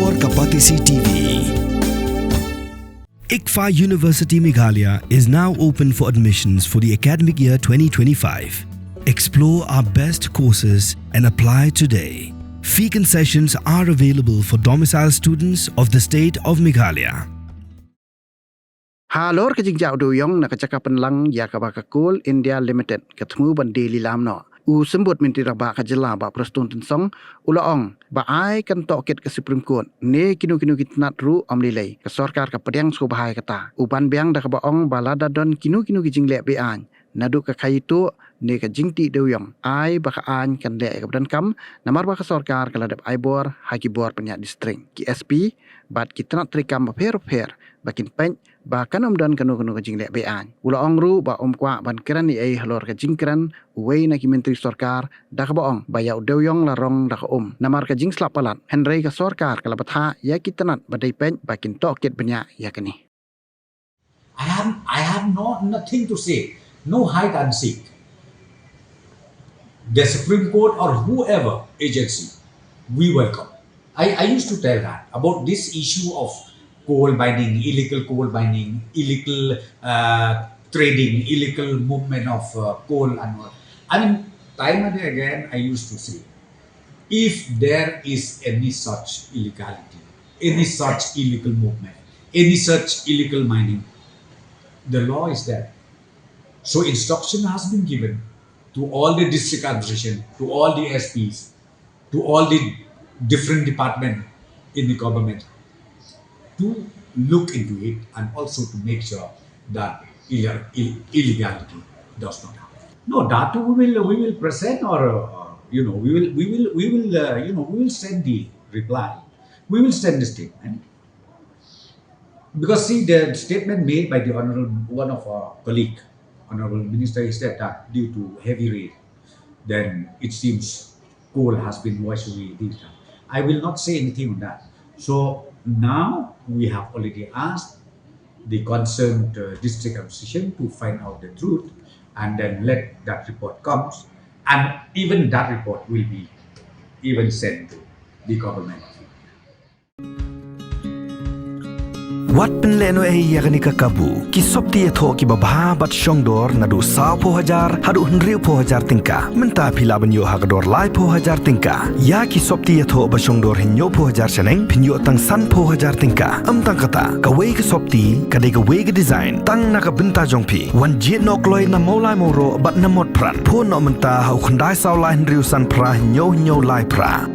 और Kapatisi TV. ICFA University Meghalaya is now open for admissions for the academic year 2025. Explore our best courses and apply today. Fee concessions are available for domicile students of the state of Meghalaya. Halor ke Jingjah Dewïong nak cakapan lang ya kabakakul India Limited ketemu bandi lilam no. U sembut minti rabak kajela ba prostun tensong ulaong ba ai kan Tohkit ke Supreme Court ne Kino Tnat ru amlilai ke sorkar ke pedang sko bahai kata uban biang dak baong balada don Kino Jingjah be an nadu ke kaitu ne ke Jingti Dewïong ai ba ka an kan le ke badan kam namar ba ke sorkar ke ladap aibor haki bor penyak distrik ki SP bat ki Tnat trikam ba per bakin pen ba kanom dan kanu ke Jingjah be an ulaong ru ba kwa ban keran ni ai halor ke jingkran wei na ki menteri sorkar dak baong ba ya Dewïong larong dak namar ke jing slap palat Henry ke sorkar ke labatha ya ki Tnat badai pen bakin Tohkit banyak ya kini I have nothing to say. No hide and seek. The Supreme Court or whoever agency, we welcome. I used to tell that about this issue of coal mining, illegal coal mining, illegal trading, illegal movement of coal and all. I mean, time and again, I used to say, if there is any such illegality, any such illegal movement, any such illegal mining, the law is there. So instruction has been given to all the district administration, to all the SPs, to all the different departments in the government to look into it and also to make sure that illegality does not happen. No, that we will present or we will send the reply. We will send the statement. Because see, the statement made by the one of our colleague, Honorable Minister, is that due to heavy rain, then it seems coal has been washed away. I will not say anything on that. So now we have already asked the concerned district administration to find out the truth and then let that report come. And even that report will be even sent to the government. Wat penleno yakani kakabu ki sopti etho ki babha bat shongdor nadu sao po hajar hadu hnriu po hajar tingka menta phila banyo hagador lai po hajar tingka ya ki sopti etho ba shongdor hinyo po hajar chaneng phinyo tang san po hajar tingka tang kata ka wei ka sopti ka de ka wei ka design tang na ka binta jongphi wan jet nok loi na molai moro bat na mot pran pho no menta hau khandai sao lai hnriu san pra hinyo lai pra